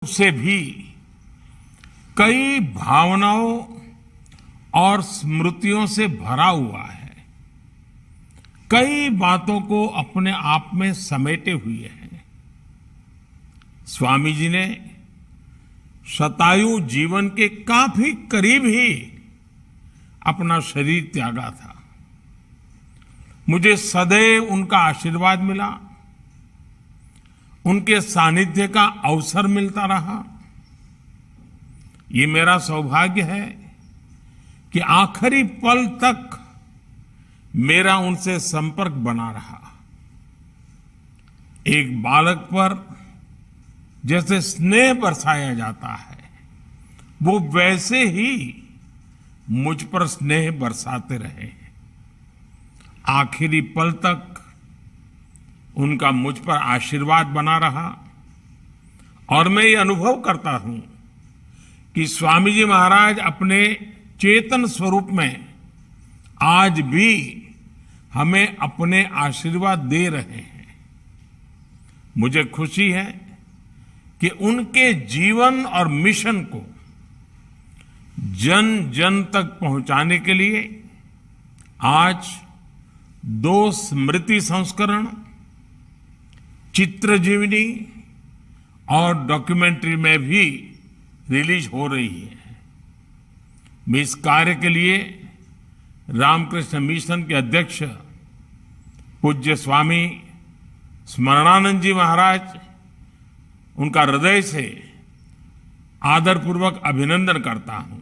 से भी कई भावनाओं और स्मृतियों से भरा हुआ है, कई बातों को अपने आप में समेटे हुए हैं। स्वामी जी ने शतायु जीवन के काफी करीब ही अपना शरीर त्यागा था। मुझे सदैव उनका आशीर्वाद मिला, उनके सानिध्य का अवसर मिलता रहा। ये मेरा सौभाग्य है कि आखिरी पल तक मेरा उनसे संपर्क बना रहा। एक बालक पर जैसे स्नेह बरसाया जाता है, वो वैसे ही मुझ पर स्नेह बरसाते रहे। आखिरी पल तक उनका मुझ पर आशीर्वाद बना रहा और मैं ये अनुभव करता हूं कि स्वामी जी महाराज अपने चेतन स्वरूप में आज भी हमें अपने आशीर्वाद दे रहे हैं। मुझे खुशी है कि उनके जीवन और मिशन को जन जन तक पहुंचाने के लिए आज 2 स्मृति संस्करण, चित्रजीवनी और डॉक्यूमेंट्री में भी रिलीज हो रही है। मैं इस कार्य के लिए रामकृष्ण मिशन के अध्यक्ष पूज्य स्वामी स्मरणानंद जी महाराज, उनका हृदय से आदरपूर्वक अभिनंदन करता हूं।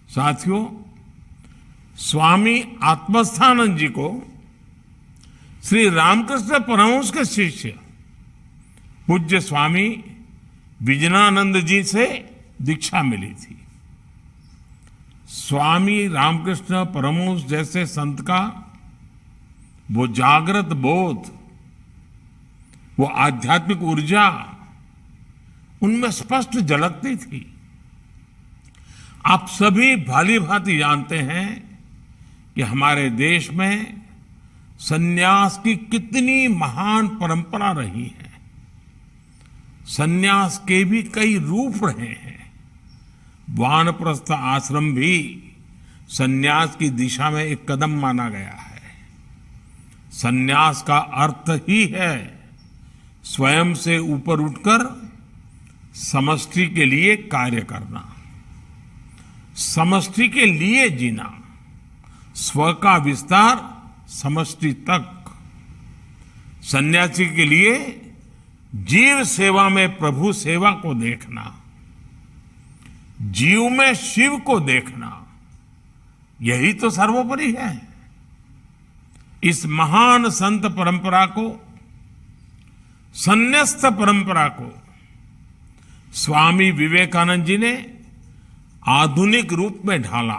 साथियों, स्वामी आत्मस्थानंद जी को श्री रामकृष्ण परमहंस के शिष्य पूज्य स्वामी विजनानंद जी से दीक्षा मिली थी। स्वामी रामकृष्ण परमहंस जैसे संत का वो जागृत बोध, वो आध्यात्मिक ऊर्जा उनमें स्पष्ट झलकती थी। आप सभी भली भांति जानते हैं कि हमारे देश में सन्यास की कितनी महान परंपरा रही है। सन्यास के भी कई रूप रहे हैं। वानप्रस्थ आश्रम भी सन्यास की दिशा में एक कदम माना गया है। सन्यास का अर्थ ही है स्वयं से ऊपर उठकर समष्टि के लिए कार्य करना, समष्टि के लिए जीना, स्व का विस्तार समष्टि तक। सन्यासी के लिए जीव सेवा में प्रभु सेवा को देखना, जीव में शिव को देखना, यही तो सर्वोपरि है। इस महान संत परंपरा को, संन्यस्त परंपरा को स्वामी विवेकानंद जी ने आधुनिक रूप में ढाला।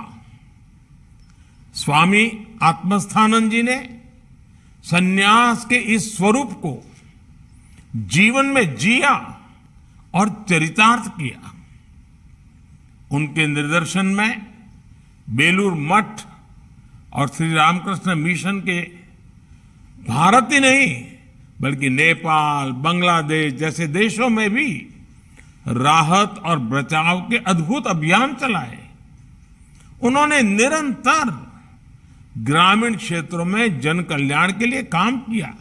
स्वामी आत्मस्थानंद जी ने सन्यास के इस स्वरूप को जीवन में जिया और चरितार्थ किया। उनके निर्देशन में बेलूर मठ और श्री रामकृष्ण मिशन के भारत ही नहीं बल्कि नेपाल, बांग्लादेश जैसे देशों में भी राहत और बचाव के अद्भुत अभियान चलाए। उन्होंने निरंतर ग्रामीण क्षेत्रों में जन कल्याण के लिए काम किया।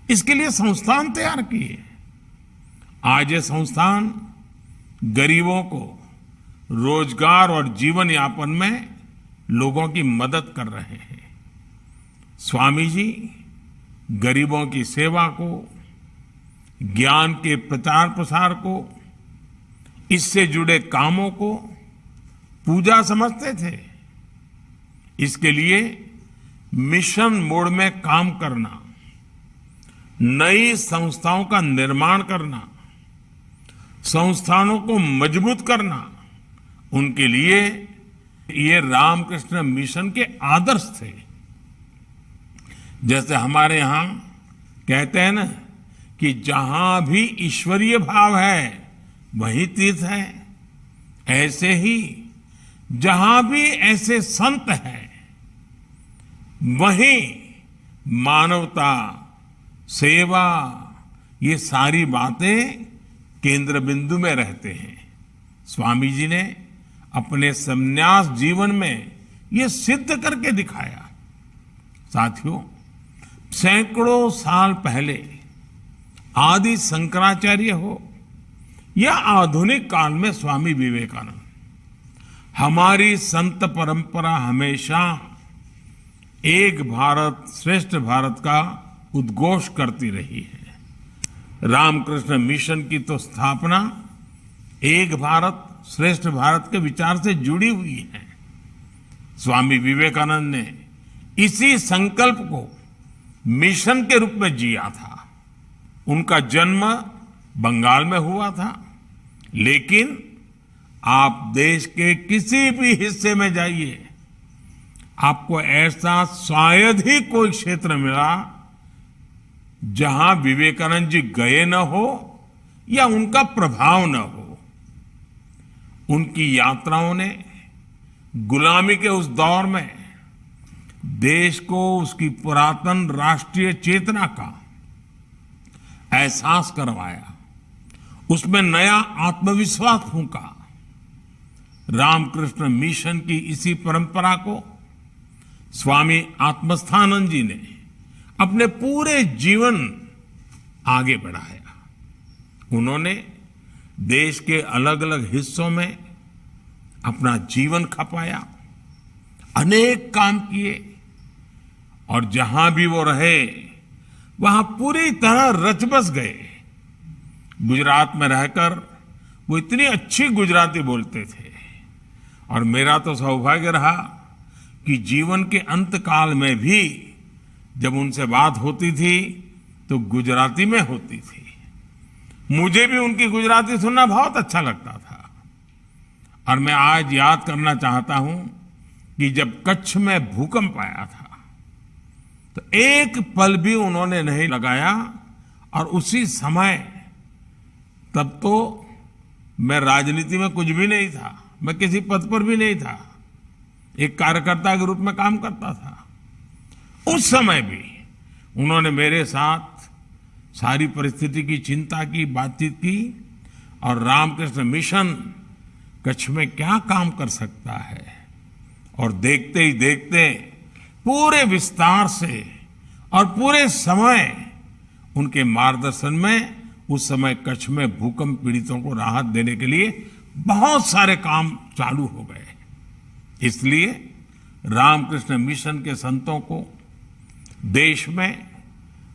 इसके लिए संस्थान तैयार किए। आज ये संस्थान गरीबों को रोजगार और जीवन यापन में लोगों की मदद कर रहे हैं। स्वामी जी गरीबों की सेवा को, ज्ञान के प्रचार प्रसार को, इससे जुड़े कामों को पूजा समझते थे। इसके लिए मिशन मोड में काम करना, नई संस्थाओं का निर्माण करना, संस्थानों को मजबूत करना, उनके लिए ये रामकृष्ण मिशन के आदर्श थे। जैसे हमारे यहां कहते हैं ना कि जहां भी ईश्वरीय भाव है वहीं तीर्थ है, ऐसे ही जहां भी ऐसे संत हैं वहीं मानवता, सेवा, ये सारी बातें केंद्र बिंदु में रहते हैं। स्वामी जी ने अपने संन्यास जीवन में ये सिद्ध करके दिखाया। साथियों, सैकड़ों साल पहले आदि शंकराचार्य हो या आधुनिक काल में स्वामी विवेकानंद, हमारी संत परंपरा हमेशा एक भारत श्रेष्ठ भारत का उद्घोष करती रही है। रामकृष्ण मिशन की तो स्थापना एक भारत श्रेष्ठ भारत के विचार से जुड़ी हुई है। स्वामी विवेकानंद ने इसी संकल्प को मिशन के रूप में जिया था। उनका जन्म बंगाल में हुआ था, लेकिन आप देश के किसी भी हिस्से में जाइए, आपको ऐसा शायद ही कोई क्षेत्र मिला जहां विवेकानंद जी गए न हो या उनका प्रभाव न हो। उनकी यात्राओं ने गुलामी के उस दौर में देश को उसकी पुरातन राष्ट्रीय चेतना का एहसास करवाया, उसमें नया आत्मविश्वास फूंका। रामकृष्ण मिशन की इसी परंपरा को स्वामी आत्मस्थानंद जी ने अपने पूरे जीवन आगे बढ़ाया। उन्होंने देश के अलग अलग हिस्सों में अपना जीवन खपाया, अनेक काम किए, और जहां भी वो रहे वहां पूरी तरह रच बस गए। गुजरात में रहकर वो इतनी अच्छी गुजराती बोलते थे, और मेरा तो सौभाग्य रहा कि जीवन के अंत काल में भी जब उनसे बात होती थी तो गुजराती में होती थी। मुझे भी उनकी गुजराती सुनना बहुत अच्छा लगता था। और मैं आज याद करना चाहता हूं कि जब कच्छ में भूकंप आया था तो एक पल भी उन्होंने नहीं लगाया, और उसी समय, तब तो मैं राजनीति में कुछ भी नहीं था, मैं किसी पद पर भी नहीं था, एक कार्यकर्ता के रूप में काम करता था। उस समय भी उन्होंने मेरे साथ सारी परिस्थिति की चिंता की, बातचीत की, और रामकृष्ण मिशन कच्छ में क्या काम कर सकता है, और देखते ही देखते पूरे विस्तार से और पूरे समय उनके मार्गदर्शन में उस समय कच्छ में भूकंप पीड़ितों को राहत देने के लिए बहुत सारे काम चालू हो गए। इसलिए रामकृष्ण मिशन के संतों को देश में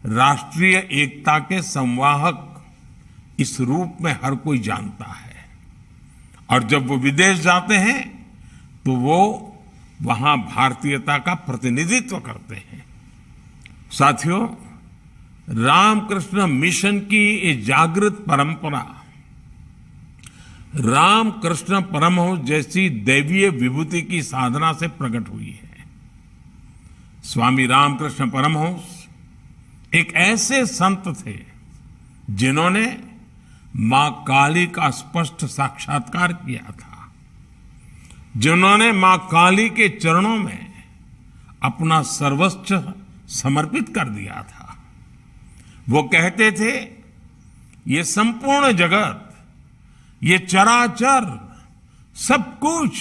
राष्ट्रीय एकता के संवाहक इस रूप में हर कोई जानता है, और जब वो विदेश जाते हैं तो वो वहां भारतीयता का प्रतिनिधित्व करते हैं। साथियों, रामकृष्ण मिशन की ये जागृत परंपरा रामकृष्ण परमहंस जैसी दैवीय विभूति की साधना से प्रकट हुई है। स्वामी रामकृष्ण परमहंस एक ऐसे संत थे जिन्होंने मां काली का स्पष्ट साक्षात्कार किया था, जिन्होंने मां काली के चरणों में अपना सर्वस्व समर्पित कर दिया था। वो कहते थे, ये संपूर्ण जगत, ये चराचर, सब कुछ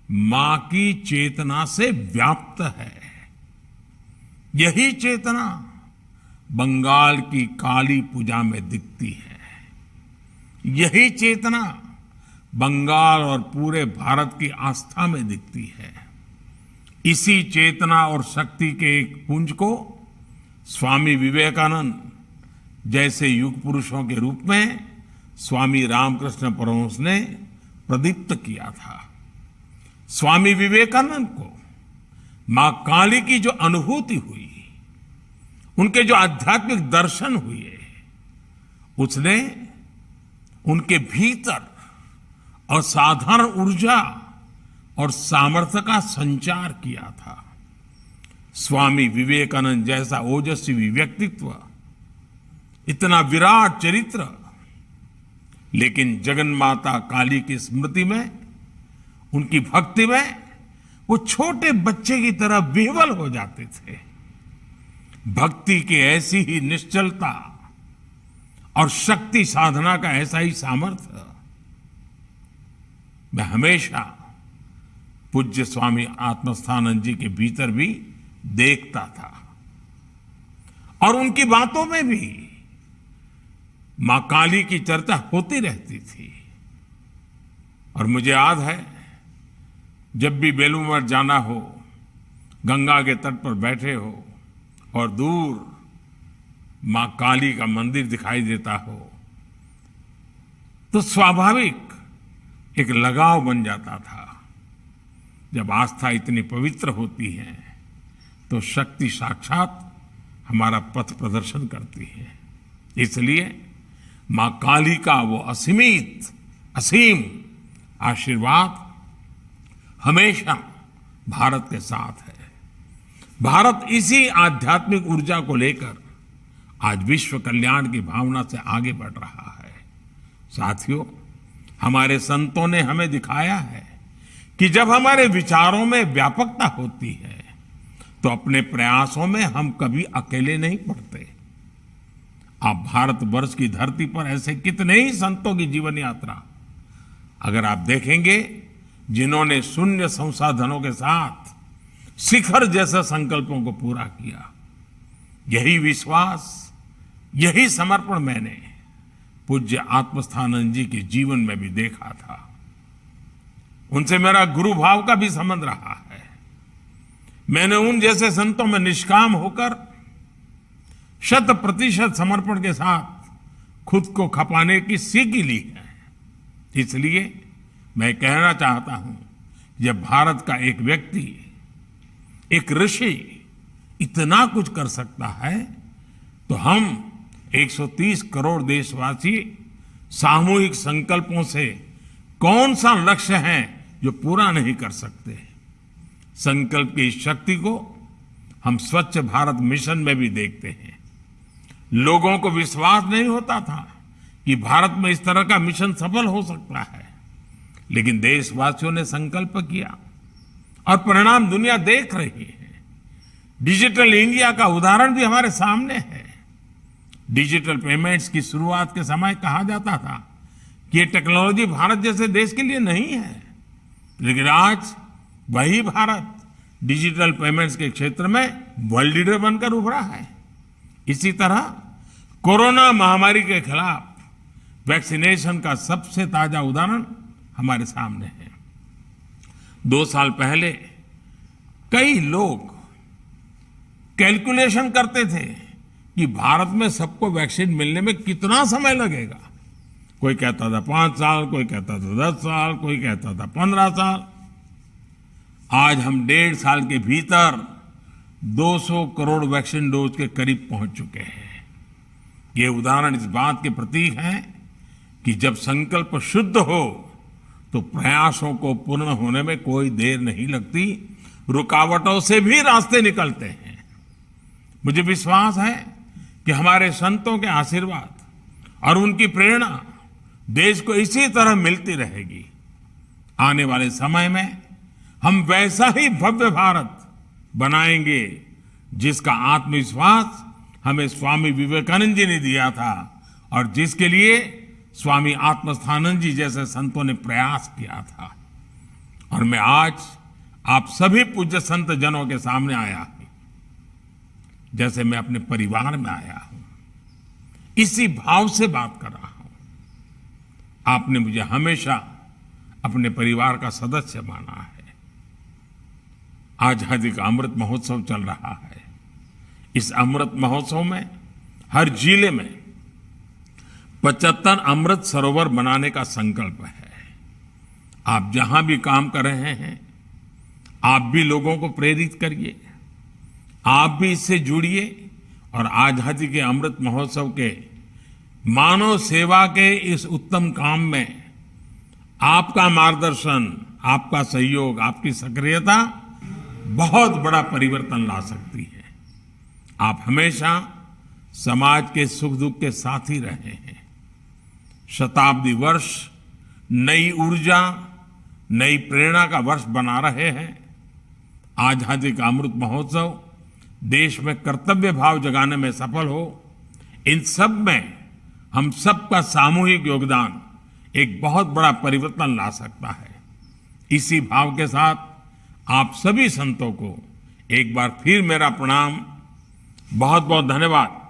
मां की चेतना से व्याप्त है। यही चेतना बंगाल की काली पूजा में दिखती है। यही चेतना बंगाल और पूरे भारत की आस्था में दिखती है। इसी चेतना और शक्ति के एक पुंज को स्वामी विवेकानंद जैसे युग पुरुषों के रूप में स्वामी रामकृष्ण परमहंस ने प्रदीप्त किया था। स्वामी विवेकानंद को मां काली की जो अनुभूति हुई, उनके जो आध्यात्मिक दर्शन हुए, उसने उनके भीतर असाधारण ऊर्जा और सामर्थ्य का संचार किया था। स्वामी विवेकानंद जैसा ओजस्वी व्यक्तित्व, इतना विराट चरित्र, लेकिन जगन्माता काली की स्मृति में, उनकी भक्ति में वो छोटे बच्चे की तरह विह्वल हो जाते थे। भक्ति की ऐसी ही निश्चलता और शक्ति साधना का ऐसा ही सामर्थ्य मैं हमेशा पूज्य स्वामी आत्मस्थानंद जी के भीतर भी देखता था। और उनकी बातों में भी मां काली की चर्चा होती रहती थी। और मुझे याद है, जब भी बेलूर जाना हो, गंगा के तट पर बैठे हो और दूर मां काली का मंदिर दिखाई देता हो, तो स्वाभाविक एक लगाव बन जाता था। जब आस्था इतनी पवित्र होती है तो शक्ति साक्षात हमारा पथ प्रदर्शन करती है। इसलिए मां काली का वो असीम आशीर्वाद हमेशा भारत के साथ है। भारत इसी आध्यात्मिक ऊर्जा को लेकर आज विश्व कल्याण की भावना से आगे बढ़ रहा है। साथियों, हमारे संतों ने हमें दिखाया है कि जब हमारे विचारों में व्यापकता होती है तो अपने प्रयासों में हम कभी अकेले नहीं पड़ते। आप भारतवर्ष की धरती पर ऐसे कितने ही संतों की जीवन यात्रा अगर आप देखेंगे, जिन्होंने शून्य संसाधनों के साथ शिखर जैसे संकल्पों को पूरा किया। यही विश्वास, यही समर्पण मैंने पूज्य आत्मस्थानंद जी के जीवन में भी देखा था। उनसे मेरा गुरु भाव का भी संबंध रहा है। मैंने उन जैसे संतों में निष्काम होकर 100% समर्पण के साथ खुद को खपाने की सीख ली है। इसलिए मैं कहना चाहता हूं, जब भारत का एक व्यक्ति, एक ऋषि इतना कुछ कर सकता है, तो हम 130 करोड़ देशवासी सामूहिक संकल्पों से कौन सा लक्ष्य है जो पूरा नहीं कर सकते। संकल्प की शक्ति को हम स्वच्छ भारत मिशन में भी देखते हैं। लोगों को विश्वास नहीं होता था कि भारत में इस तरह का मिशन सफल हो सकता है, लेकिन देशवासियों ने संकल्प किया और परिणाम दुनिया देख रही है। डिजिटल इंडिया का उदाहरण भी हमारे सामने है। डिजिटल पेमेंट्स की शुरुआत के समय कहा जाता था कि ये टेक्नोलॉजी भारत जैसे देश के लिए नहीं है, लेकिन आज वही भारत डिजिटल पेमेंट्स के क्षेत्र में वर्ल्ड लीडर बनकर उभरा है। इसी तरह कोरोना महामारी के खिलाफ वैक्सीनेशन का सबसे ताजा उदाहरण हमारे सामने है। 2 साल पहले कई लोग कैलकुलेशन करते थे कि भारत में सबको वैक्सीन मिलने में कितना समय लगेगा। कोई कहता था 5 साल, कोई कहता था 10 साल, कोई कहता था 15 साल। आज हम 1.5 साल के भीतर 200 करोड़ वैक्सीन डोज के करीब पहुंच चुके हैं। ये उदाहरण इस बात के प्रतीक है कि जब संकल्प शुद्ध हो तो प्रयासों को पूर्ण होने में कोई देर नहीं लगती, रुकावटों से भी रास्ते निकलते हैं। मुझे विश्वास है कि हमारे संतों के आशीर्वाद और उनकी प्रेरणा देश को इसी तरह मिलती रहेगी। आने वाले समय में हम वैसा ही भव्य भारत बनाएंगे जिसका आत्मविश्वास हमें स्वामी विवेकानंद जी ने दिया था और जिसके लिए स्वामी आत्मस्थानंद जी जैसे संतों ने प्रयास किया था। और मैं आज आप सभी पूज्य संत जनों के सामने आया हूं जैसे मैं अपने परिवार में आया हूं, इसी भाव से बात कर रहा हूं। आपने मुझे हमेशा अपने परिवार का सदस्य माना है। आजादी का अमृत महोत्सव चल रहा है। इस अमृत महोत्सव में हर जिले में 75 अमृत सरोवर बनाने का संकल्प है। आप जहां भी काम कर रहे हैं, आप भी लोगों को प्रेरित करिए, आप भी इससे जुड़िए और आजादी के अमृत महोत्सव के मानव सेवा के इस उत्तम काम में आपका मार्गदर्शन, आपका सहयोग, आपकी सक्रियता बहुत बड़ा परिवर्तन ला सकती है। आप हमेशा समाज के सुख दुख के साथ ही रहे हैं। शताब्दी वर्ष नई ऊर्जा, नई प्रेरणा का वर्ष बना रहे हैं। आजादी का अमृत महोत्सव देश में कर्तव्य भाव जगाने में सफल हो, इन सब में हम सबका सामूहिक योगदान एक बहुत बड़ा परिवर्तन ला सकता है। इसी भाव के साथ आप सभी संतों को एक बार फिर मेरा प्रणाम, बहुत बहुत धन्यवाद।